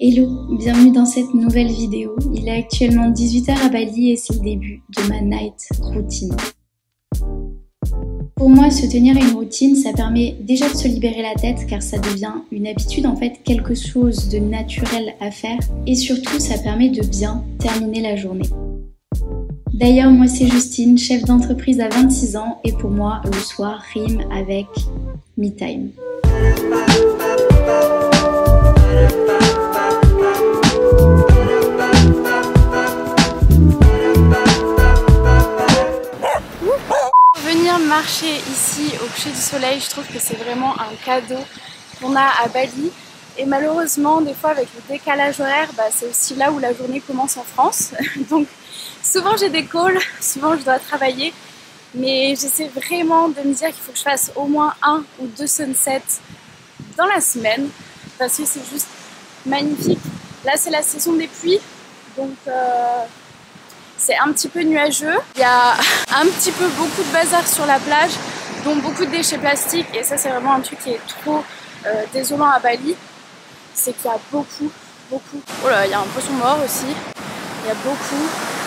Hello, bienvenue dans cette nouvelle vidéo. Il est actuellement 18 h à Bali et c'est le début de ma night routine. Pour moi, se tenir à une routine, ça permet déjà de se libérer la tête car ça devient une habitude, en fait, quelque chose de naturel à faire et surtout ça permet de bien terminer la journée. D'ailleurs, moi c'est Justine, chef d'entreprise à 26 ans et pour moi, le soir rime avec me time. Venir marcher ici au coucher du soleil, je trouve que c'est vraiment un cadeau qu'on a à Bali. Et malheureusement, des fois avec le décalage horaire, c'est aussi là où la journée commence en France. Donc souvent j'ai des calls, souvent je dois travailler. Mais j'essaie vraiment de me dire qu'il faut que je fasse au moins 1 ou 2 sunsets dans la semaine. Parce que c'est juste magnifique. Là c'est la saison des pluies. Donc c'est un petit peu nuageux. Il y a un petit peu beaucoup de bazar sur la plage, dont beaucoup de déchets plastiques. Et ça, c'est vraiment un truc qui est trop désolant à Bali. C'est qu'il y a beaucoup. Oh là, il y a un poisson mort aussi. Il y a beaucoup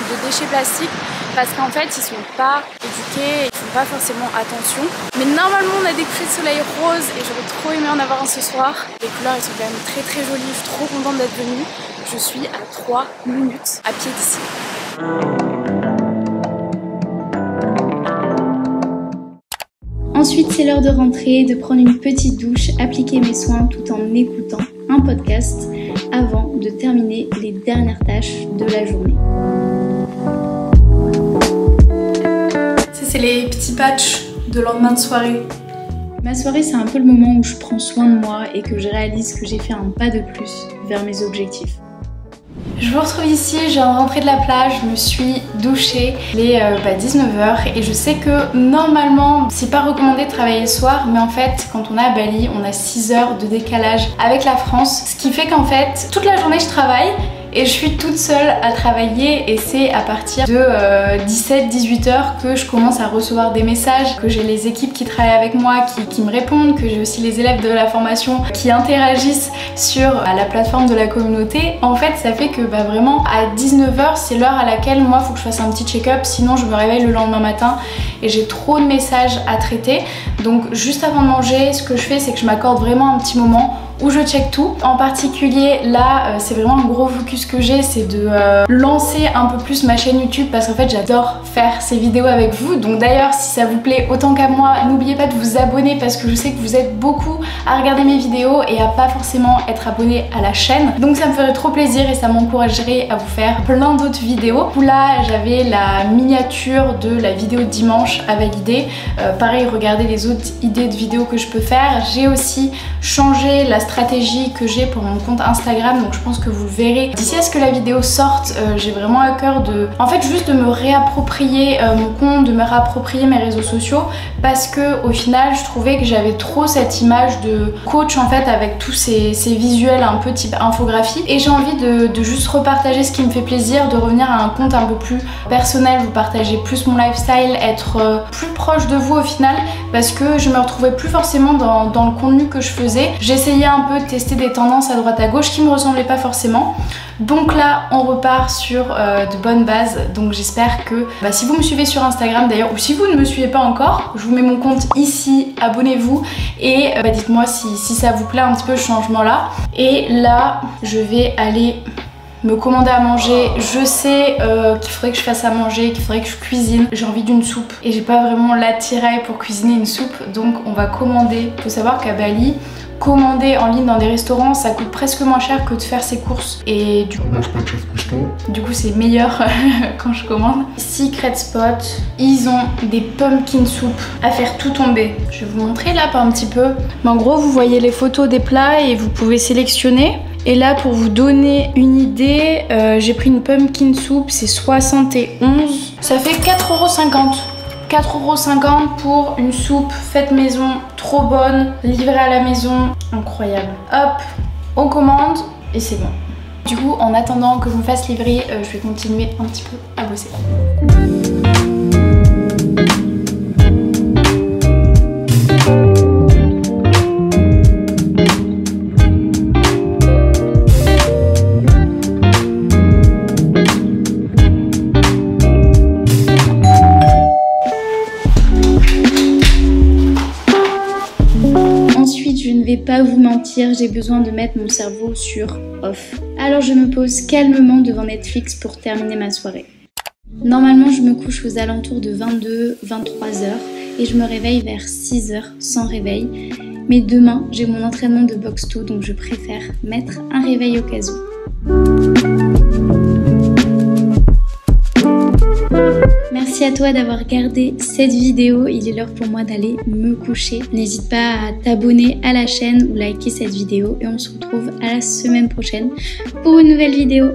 de déchets plastiques parce qu'en fait, ils sont pas éduqués, ils font pas forcément attention. Mais normalement, on a des couchers de soleil roses et j'aurais trop aimé en avoir un ce soir. Les couleurs, elles sont quand même très jolies. Je suis trop contente d'être venue. Je suis à 3 minutes à pied d'ici. Ensuite, c'est l'heure de rentrer, de prendre une petite douche, appliquer mes soins tout en écoutant un podcast avant de terminer les dernières tâches de la journée. Ça, c'est les petits patchs de lendemain de soirée. Ma soirée, c'est un peu le moment où je prends soin de moi et que je réalise que j'ai fait un pas de plus vers mes objectifs. Je vous retrouve ici, je viens de rentrer de la plage, je me suis douchée, il est 19 h et je sais que normalement c'est pas recommandé de travailler le soir, mais en fait quand on est à Bali on a 6 heures de décalage avec la France, ce qui fait qu'en fait toute la journée je travaille et je suis toute seule à travailler et c'est à partir de 17-18 h que je commence à recevoir des messages, que j'ai les équipes qui travaillent avec moi qui me répondent, que j'ai aussi les élèves de la formation qui interagissent sur la plateforme de la communauté. En fait ça fait que vraiment à 19 h c'est l'heure à laquelle moi faut que je fasse un petit check-up, sinon je me réveille le lendemain matin et j'ai trop de messages à traiter. Donc juste avant de manger, ce que je fais c'est que je m'accorde vraiment un petit moment où je check tout. En particulier là c'est vraiment un gros focus que j'ai, c'est de lancer un peu plus ma chaîne YouTube parce qu'en fait j'adore faire ces vidéos avec vous. Donc d'ailleurs si ça vous plaît autant qu'à moi, n'oubliez pas de vous abonner parce que je sais que vous êtes beaucoup à regarder mes vidéos et à pas forcément être abonné à la chaîne. Donc ça me ferait trop plaisir et ça m'encouragerait à vous faire plein d'autres vidéos. Là j'avais la miniature de la vidéo de dimanche à valider. Pareil, regardez les autres idées de vidéos que je peux faire. J'ai aussi changé la stratégie que j'ai pour mon compte Instagram, donc je pense que vous le verrez d'ici à ce que la vidéo sorte. J'ai vraiment à cœur de, en fait, juste de me réapproprier mon compte, de me réapproprier mes réseaux sociaux parce que au final je trouvais que j'avais trop cette image de coach en fait avec tous ces visuels un peu type infographie et j'ai envie de juste repartager ce qui me fait plaisir, de revenir à un compte un peu plus personnel, vous partager plus mon lifestyle, être plus proche de vous au final parce que je me retrouvais plus forcément dans le contenu que je faisais. J'essayais un peu de tester des tendances à droite à gauche qui me ressemblaient pas forcément. Donc là on repart sur de bonnes bases. Donc j'espère que si vous me suivez sur Instagram d'ailleurs ou si vous ne me suivez pas encore, je vous mets mon compte ici, abonnez-vous et dites-moi si ça vous plaît un petit peu le changement là. Et là je vais aller me commander à manger. Je sais qu'il faudrait que je fasse à manger, qu'il faudrait que je cuisine. J'ai envie d'une soupe et j'ai pas vraiment l'attirail pour cuisiner une soupe, donc on va commander. Faut savoir qu'à Bali, commander en ligne dans des restaurants ça coûte presque moins cher que de faire ses courses et du coup c'est meilleur quand je commande. Secret Spot, ils ont des pumpkin soup à faire tout tomber. Je vais vous montrer là par un petit peu. Mais en gros vous voyez les photos des plats et vous pouvez sélectionner. Et là pour vous donner une idée, j'ai pris une pumpkin soup, c'est 71. Ça fait 4,50 €. 4,50 € pour une soupe faite maison, trop bonne, livrée à la maison, incroyable. Hop, on commande et c'est bon. Du coup, en attendant que je me fasse livrer, je vais continuer un petit peu à bosser. mentir, j'ai besoin de mettre mon cerveau sur off. Alors je me pose calmement devant Netflix pour terminer ma soirée. Normalement, je me couche aux alentours de 22-23 heures et je me réveille vers 6 heures sans réveil. Mais demain, j'ai mon entraînement de boxe 2, donc je préfère mettre un réveil au cas où. Merci à toi d'avoir regardé cette vidéo, il est l'heure pour moi d'aller me coucher. N'hésite pas à t'abonner à la chaîne ou liker cette vidéo et on se retrouve à la semaine prochaine pour une nouvelle vidéo.